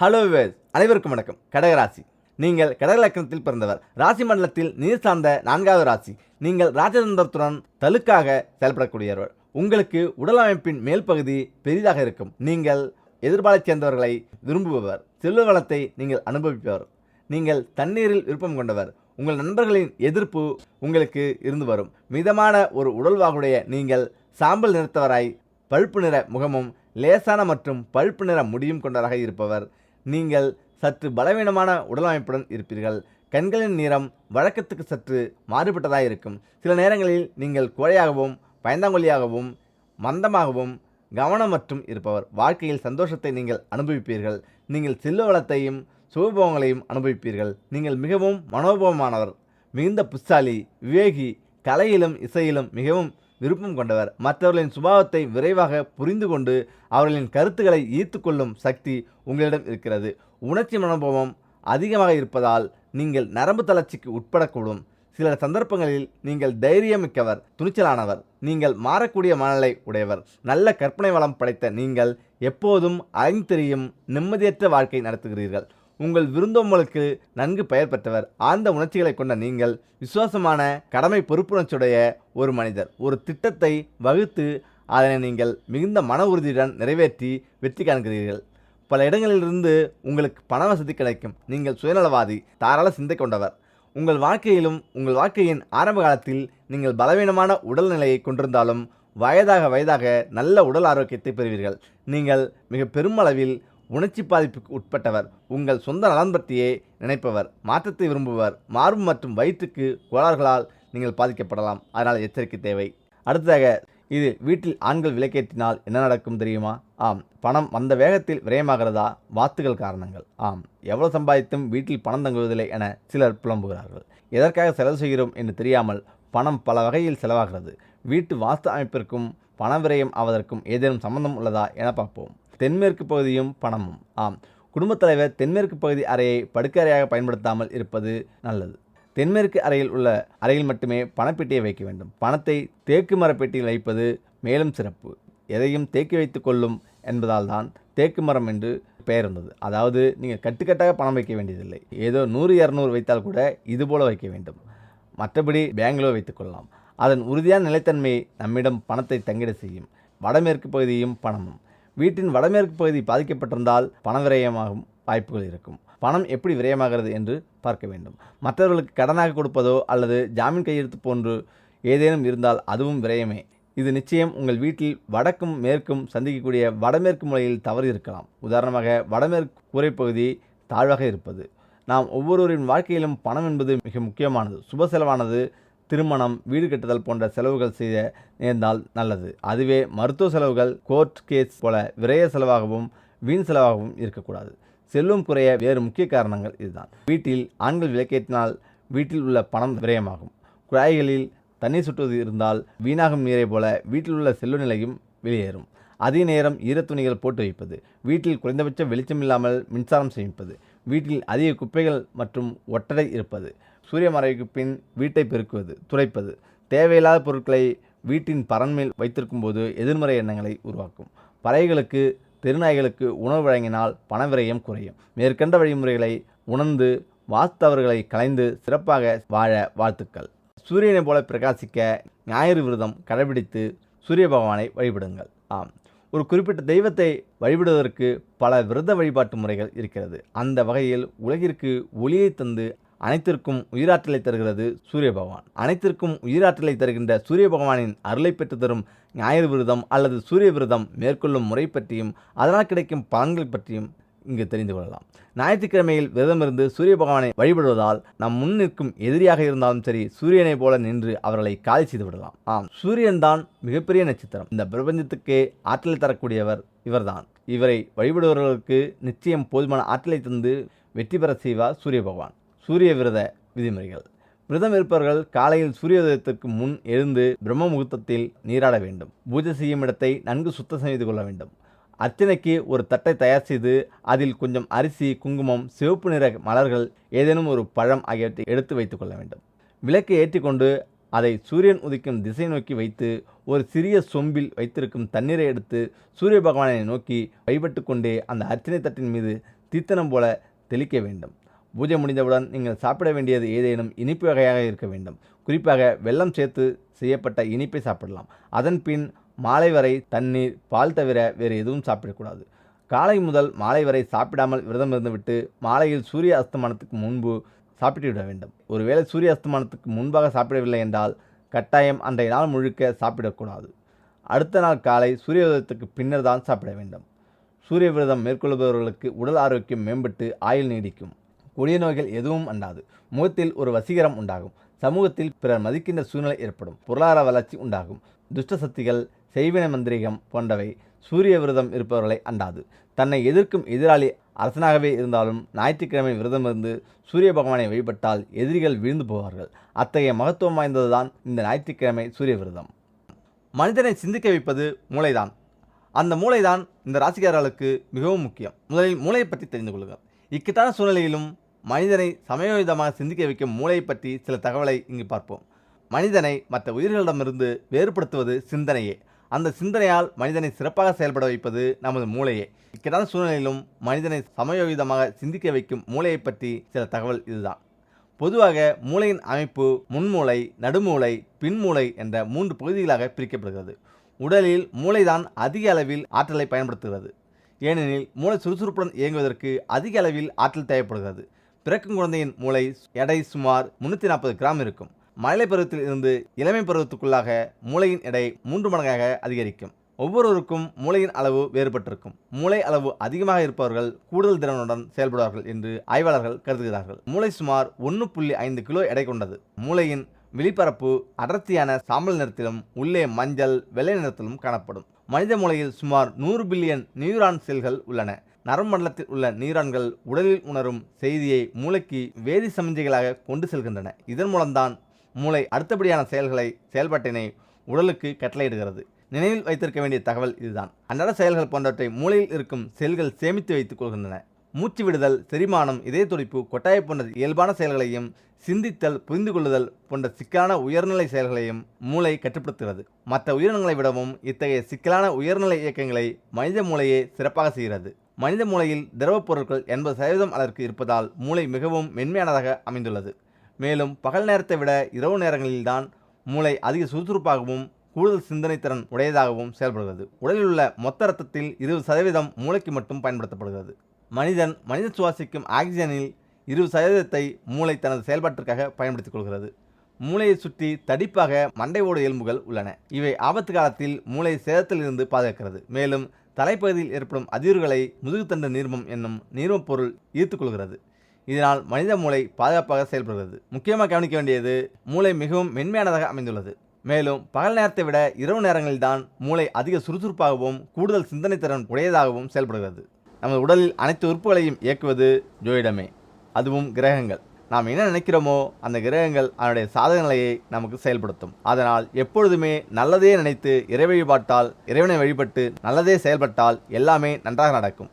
Hello viewers, அனைவருக்கும் வணக்கம். கடகராசி. நீங்கள் கடக லக்னத்தில் பிறந்தவர். ராசி மண்டலத்தில் நீர் சார்ந்த 4வது ராசி. நீங்கள் ராஜதந்திரத்துடன் தலுக்காக செயல்படக்கூடியவர். உங்களுக்கு உடல் அமைப்பின் மேல் பகுதி பெரிதாக இருக்கும். நீங்கள் எதிர்பாலைச் சேர்ந்தவர்களை விரும்புபவர். செல்வ வளத்தை நீங்கள் அனுபவிப்பவர். நீங்கள் தண்ணீரில் விருப்பம் கொண்டவர். உங்கள் நண்பர்களின் எதிர்ப்பு உங்களுக்கு இருந்து வரும். மிதமான ஒரு உடல்வாகுடைய நீங்கள் சாம்பல் நிறத்தவராய் பழுப்பு நிற முகமும் லேசான மற்றும் பழுப்பு நிற முடியும் கொண்டவராக இருப்பவர். நீங்கள் சற்று பலவீனமான உடலமைப்புடன் இருப்பீர்கள். கண்களின் நிறம் வழக்கத்துக்கு சற்று மாறுபட்டதாக இருக்கும். சில நேரங்களில் நீங்கள் கோழையாகவும் பயந்தாங்கொல்லியாகவும் மந்தமாகவும் கவனம் மற்றும் இருப்பவர். வாழ்க்கையில் சந்தோஷத்தை நீங்கள் அனுபவிப்பீர்கள். நீங்கள் செல்வ வளத்தையும் சுகபோகங்களையும் அனுபவிப்பீர்கள். நீங்கள் மிகவும் மனோபவமானவர். மிகுந்த புத்தாலி, விவேகி, கலையிலும் இசையிலும் மிகவும் விருப்பம் கொண்டவர். மற்றவர்களின் சுபாவத்தை விரைவாக புரிந்து கொண்டு அவர்களின் கருத்துக்களை ஈர்த்து கொள்ளும் சக்தி உங்களிடம் இருக்கிறது. உணர்ச்சி மனோபாவம் அதிகமாக இருப்பதால் நீங்கள் நரம்பு தளர்ச்சிக்கு உட்படக்கூடும். சில சந்தர்ப்பங்களில் நீங்கள் தைரியமிக்கவர், துணிச்சலானவர். நீங்கள் மாறக்கூடிய மனநிலை உடையவர். நல்ல கற்பனை வளம் படைத்த நீங்கள் எப்போதும் அலைந்தெரியும் நிம்மதியற்ற வாழ்க்கை நடத்துகிறீர்கள். உங்கள் விருந்தோம்பலுக்கு நன்கு பெயர் பெற்றவர். ஆழ்ந்த உணர்ச்சிகளை கொண்ட நீங்கள் விசுவாசமான கடமை பொறுப்புணர்ச்சியுடைய ஒரு மனிதர். ஒரு திட்டத்தை வகுத்து அதனை நீங்கள் மிகுந்த மன உறுதியுடன் நிறைவேற்றி வெற்றி காண்கிறீர்கள். பல இடங்களிலிருந்து உங்களுக்கு பண வசதி கிடைக்கும். நீங்கள் சுயநலவாதி, தாராள சிந்தை கொண்டவர். உங்கள் வாழ்க்கையின் ஆரம்ப காலத்தில் நீங்கள் பலவீனமான உடல்நிலையை கொண்டிருந்தாலும் வயதாக நல்ல உடல் ஆரோக்கியத்தை பெறுவீர்கள். நீங்கள் மிக பெருமளவில் உணர்ச்சி பாதிப்புக்கு உட்பட்டவர். உங்கள் சொந்த நலன் பற்றியே நினைப்பவர். மாற்றத்தை விரும்புவர். மார்பு மற்றும் வயிற்றுக்கு கோளாறுகளால் நீங்கள் பாதிக்கப்படலாம். அதனால் எச்சரிக்கை தேவை. அடுத்ததாக, இது வீட்டில் ஆண்கள் விளக்கேற்றினால் என்ன நடக்கும் தெரியுமா? ஆம், பணம் வந்த வேகத்தில் விரயமாகிறதா? வாத்துகள் காரணங்கள். ஆம், எவ்வளவு சம்பாதித்தும் வீட்டில் பணம் தங்குவதில்லை என சிலர் புலம்புகிறார்கள். எதற்காக செலவு செய்கிறோம் என்று தெரியாமல் பணம் பல வகையில் செலவாகிறது. வீட்டு வாஸ்து அமைப்பிற்கும் பண விரயம் ஆவதற்கும் ஏதேனும் சம்பந்தம் உள்ளதா என பார்ப்போம். தென்மேற்கு பகுதியும் பணமும். ஆம், குடும்பத் தலைவர் தென்மேற்கு பகுதி அறையை படுக்கை அறையாக பயன்படுத்தாமல் இருப்பது நல்லது. தென்மேற்கு அறையில் மட்டுமே பணப்பெட்டியை வைக்க வேண்டும். பணத்தை தேக்கு மரப்பெட்டியில் வைப்பது மேலும் சிறப்பு. எதையும் தேக்கி வைத்து கொள்ளும் என்பதால் தான் தேக்கு மரம் என்று பெயர் இருந்தது. அதாவது நீங்கள் கட்டுக்கட்டாக பணம் வைக்க வேண்டியதில்லை. ஏதோ 100-200 வைத்தால் கூட இதுபோல் வைக்க வேண்டும். மற்றபடி பேங்கிலோ வைத்துக்கொள்ளலாம். அதன் உறுதியான நிலைத்தன்மை நம்மிடம் பணத்தை தங்கிட செய்யும். வடமேற்கு பகுதியும் பணமும். வீட்டின் வடமேற்கு பகுதி பாதிக்கப்பட்டிருந்தால் பண விரயமாகும் வாய்ப்புகள் இருக்கும். பணம் எப்படி விரயமாகிறது என்று பார்க்க வேண்டும். மற்றவர்களுக்கு கடனாக கொடுப்பதோ அல்லது ஜாமீன் கையெழுத்து போன்று ஏதேனும் இருந்தால் அதுவும் விரயமே. இது நிச்சயம் உங்கள் வீட்டில் வடக்கும் மேற்கும் சந்திக்கக்கூடிய வடமேற்கு மூலையில் தவறு இருக்கலாம். உதாரணமாக, வடமேற்கு கூரைப்பகுதி தாழ்வாக இருப்பது. நாம் ஒவ்வொருவரின் வாழ்க்கையிலும் பணம் என்பது மிக முக்கியமானது. சுப செலவானது திருமணம், வீடு கட்டுதல் போன்ற செலவுகள் செய்ய நேர்ந்தால் நல்லது. அதுவே மருத்துவ செலவுகள், கோர்ட் கேஸ் போல விரய செலவாகவும் வீண் செலவாகவும் இருக்கக்கூடாது. செல்வம் குறைய வேறு முக்கிய காரணங்கள் இதுதான். வீட்டில் ஆண்கள் விளக்கேற்றினால் வீட்டில் உள்ள பணம் விரயமாகும். குழாய்களில் தண்ணீர் சுற்றுவது இருந்தால் வீணாகும் நீரை போல வீட்டில் உள்ள செல்வ நிலையும் வெளியேறும். அதே நேரம் ஈரத்துணிகள் போட்டு வைப்பது. வீட்டில் குறைந்தபட்ச வெளிச்சமில்லாமல் மின்சாரம் சேமிப்பது. வீட்டில் அதிக குப்பைகள் மற்றும் ஒட்டடை இருப்பது. சூரிய மறைவுக்கு பின் வீட்டை பெருக்குவது, துடைப்பது. தேவையில்லாத பொருட்களை வீட்டின் பரன்மேல் வைத்திருக்கும் போது எதிர்மறை எண்ணங்களை உருவாக்கும். பறவைகளுக்கு, தெருநாய்களுக்கு உணவு வழங்கினால் பண விரயம் குறையும். மேற்கண்ட வழிமுறைகளை உணர்ந்து வாஸ்தவர்களை கலைந்து சிறப்பாக வாழ வாழ்த்துக்கள். சூரியனை போல பிரகாசிக்க ஞாயிறு விரதம் கடைபிடித்து சூரிய பகவானை வழிபடுங்கள். ஆம், ஒரு குறிப்பிட்ட தெய்வத்தை வழிபடுவதற்கு பல விரத வழிபாட்டு முறைகள் இருக்கிறது. அந்த வகையில் உலகிற்கு ஒளியை தந்து அனைத்திற்கும் உயிராற்றலை தருகிறது சூரிய பகவான். அனைத்திற்கும் உயிராற்றலை தருகின்ற சூரிய பகவானின் அருளை பெற்று தரும் ஞாயிறு விரதம் அல்லது சூரிய விரதம் மேற்கொள்ளும் முறை பற்றியும் அதனால் கிடைக்கும் பலன்கள் பற்றியும் இங்கு தெரிந்து கொள்ளலாம். ஞாயிற்றுக்கிழமையில் விரதமிருந்து சூரிய பகவானை வழிபடுவதால் நம் முன் நிற்கும் எதிரியாக இருந்தாலும் சரி, சூரியனை போல நின்று அவர்களை காலி செய்து விடலாம். ஆம், சூரியன் தான் மிகப்பெரிய நட்சத்திரம். இந்த பிரபஞ்சத்துக்கே ஆற்றலை தரக்கூடியவர் இவர்தான். இவரை வழிபடுபவர்களுக்கு நிச்சயம் போதுமான ஆற்றலை தந்து வெற்றி பெற செய்வார் சூரிய பகவான். சூரிய விரத விதிமுறைகள். விரதம் இருப்பவர்கள் காலையில் சூரியோதயத்திற்கு முன் எழுந்து பிரம்ம முகூர்த்தத்தில் நீராட வேண்டும். பூஜை செய்யும் இடத்தை நன்கு சுத்தம் செய்து கொள்ள வேண்டும். அர்ச்சனைக்கு ஒரு தட்டை தயார் செய்து அதில் கொஞ்சம் அரிசி, குங்குமம், சிவப்பு நிற மலர்கள், ஏதேனும் ஒரு பழம் ஆகியவற்றை எடுத்து வைத்துக் கொள்ள வேண்டும். விளக்கை ஏற்றிக்கொண்டு அதை சூரியன் உதிக்கும் திசை நோக்கி வைத்து ஒரு சிறிய சொம்பில் வைத்திருக்கும் தண்ணீரை எடுத்து சூரிய பகவானை நோக்கி வழிபட்டு கொண்டே அந்த அர்ச்சனை தட்டின் மீது தீத்தனம் போல தெளிக்க வேண்டும். பூஜை முடிந்தவுடன் நீங்கள் சாப்பிட வேண்டியது ஏதேனும் இனிப்பு வகையாக இருக்க வேண்டும். குறிப்பாக வெல்லம் சேர்த்து செய்யப்பட்ட இனிப்பை சாப்பிடலாம். அதன் பின் மாலை வரை தண்ணீர், பால் தவிர வேறு எதுவும் சாப்பிடக்கூடாது. காலை முதல் மாலை வரை சாப்பிடாமல் விரதம் இருந்துவிட்டு மாலையில் சூரிய அஸ்தமனத்துக்கு முன்பு சாப்பிட்டு விட வேண்டும். ஒருவேளை சூரிய அஸ்தமனத்துக்கு முன்பாக சாப்பிடவில்லை என்றால் கட்டாயம் அன்றைய நாள் முழுக்க சாப்பிடக்கூடாது. அடுத்த நாள் காலை சூரிய உதயத்துக்கு பின்னர் தான் சாப்பிட வேண்டும். சூரிய விரதம் மேற்கொள்பவர்களுக்கு உடல் ஆரோக்கியம் மேம்பட்டு ஆயுள் நீடிக்கும். கொடிய நோய்கள் எதுவும் அண்டாது. முகத்தில் ஒரு வசீகரம் உண்டாகும். சமூகத்தில் பிறர் மதிக்கின்ற சூழ்நிலை ஏற்படும். பொருளாதார வளர்ச்சி உண்டாகும். துஷ்ட சக்திகள், செய்வின மந்திரிகம் போன்றவை சூரிய விரதம் இருப்பவர்களை அண்டாது. தன்னை எதிர்க்கும் எதிராளி அரசனாகவே இருந்தாலும் ஞாயிற்றுக்கிழமை விரதமிருந்து சூரிய பகவானை வழிபட்டால் எதிரிகள் வீழ்ந்து போவார்கள். அத்தகைய மகத்துவம் வாய்ந்ததுதான் இந்த ஞாயிற்றுக்கிழமை சூரிய விரதம். மனிதனை சிந்திக்க வைப்பது மூளைதான். அந்த மூளைதான் இந்த ராசிக்காரர்களுக்கு மிகவும் முக்கியம். முதலில் மூளையை பற்றி தெரிந்து கொள்ளுங்கள். இக்கட்டான சூழ்நிலையிலும் மனிதனை சமயோசிதமாக சிந்திக்க வைக்கும் மூளையை பற்றி சில தகவலை இங்கு பார்ப்போம். மனிதனை மற்ற உயிர்களிடமிருந்து வேறுபடுத்துவது சிந்தனையே. அந்த சிந்தனையால் மனிதனை சிறப்பாக செயல்பட வைப்பது நமது மூளையே. இக்கட்டான சூழ்நிலையிலும் மனிதனை சமயோசிதமாக சிந்திக்க வைக்கும் மூளையை பற்றி சில தகவல் இதுதான். பொதுவாக மூளையின் அமைப்பு முன்மூளை, நடுமூளை, பின்மூளை என்ற 3 பகுதிகளாக பிரிக்கப்படுகிறது. உடலில் மூளைதான் அதிக அளவில் ஆற்றலை பயன்படுத்துகிறது. ஏனெனில் மூளை சுறுசுறுப்புடன் இயங்குவதற்கு அதிக அளவில் ஆற்றல் தேவைப்படுகிறது. பிறக்கும் குழந்தையின் மூளை எடை சுமார் 340 கிராம் இருக்கும். மழலை பருவத்தில் இருந்து இளமை பருவத்துக்குள்ளாக மூளையின் எடை 3 மடங்காக அதிகரிக்கும். ஒவ்வொருவருக்கும் மூளையின் அளவு வேறுபட்டிருக்கும். மூளை அளவு அதிகமாக இருப்பவர்கள் கூடுதல் திறனுடன் செயல்படுவார்கள் என்று ஆய்வாளர்கள் கருதுகிறார்கள். மூளை சுமார் 1.5 கிலோ எடை கொண்டது. மூளையின் வெளிப்பரப்பு அடர்த்தியான சாம்பல் நிறத்திலும் உள்ளே மஞ்சள், வெள்ளை நிறத்திலும் காணப்படும். மனித மூளையில் சுமார் 100 பில்லியன் நியூரான் செல்கள் உள்ளன. நரம்பு மண்டலத்தில் உள்ள நியூரான்கள் உடலில் உணரும் செய்தியை மூளைக்கு வேதி சமிஞ்சைகளாக கொண்டு செல்கின்றன. இதன் மூலம்தான் மூளை அடுத்தபடியான செயல்பாட்டினை உடலுக்கு கட்டளையிடுகிறது. நினைவில் வைத்திருக்க வேண்டிய தகவல் இதுதான். அன்றாட செயல்கள் போன்றவற்றை மூளையில் இருக்கும் செல்கள் சேமித்து வைத்துக் கொள்கின்றன. மூச்சு விடுதல், செரிமானம், இதய துடிப்பு, கொட்டாய் போன்ற இயல்பான செயல்களையும் சிந்தித்தல், புரிந்து கொள்ளுதல் போன்ற சிக்கலான உயர்நிலை செயல்களையும் மூளை கட்டுப்படுத்துகிறது. மற்ற உயிரினங்களை விடவும் இத்தகைய சிக்கலான உயர்நிலை இயக்கங்களை மனித மூளையே சிறப்பாக செய்கிறது. மனித மூளையில் திரவப் பொருட்கள் 80% அளவிற்கு இருப்பதால் மூளை மிகவும் மென்மையானதாக அமைந்துள்ளது. மேலும் பகல் நேரத்தை விட இரவு நேரங்களில்தான் மூளை அதிக சுறுசுறுப்பாகவும் கூடுதல் சிந்தனை திறன் உடையதாகவும் செயல்படுகிறது. உடலில் உள்ள மொத்த இரத்தத்தில் 20% மூளைக்கு மட்டும் பயன்படுத்தப்படுகிறது. மனித சுவாசிக்கும் ஆக்சிஜனில் 20% மூளை தனது செயல்பாட்டிற்காக பயன்படுத்திக் கொள்கிறது. மூளையை சுற்றி தடிப்பாக மண்டை ஓடு எலும்புகள் உள்ளன. இவை ஆபத்து காலத்தில் மூளை சேதத்தில் இருந்து பாதுகாக்கிறது. மேலும் தலைப்பகுதியில் ஏற்படும் அதிர்வுகளை முதுகுத்தண்டு நீர்மம் என்னும் நீர்மப் பொருள் ஈர்த்துக்கொள்கிறது. இதனால் மனித மூளை பாதுகாப்பாக செயல்படுகிறது. முக்கியமாக கவனிக்க வேண்டியது, மூளை மிகவும் மென்மையானதாக அமைந்துள்ளது. மேலும் பகல் நேரத்தை விட இரவு நேரங்களில்தான் மூளை அதிக சுறுசுறுப்பாகவும் கூடுதல் சிந்தனை திறன் உடையதாகவும் செயல்படுகிறது. நமது உடலில் அனைத்து உறுப்புகளையும் இயக்குவது ஜோதிடமே, அதுவும் கிரகங்கள். நாம் என்ன நினைக்கிறோமோ அந்த கிரகங்கள் அதனுடைய சாதக நிலையை நமக்கு செயல்படுத்தும். அதனால் எப்பொழுதுமே நல்லதே நினைத்து இறைவனை வழிபட்டு நல்லதே செயல்பட்டால் எல்லாமே நன்றாக நடக்கும்.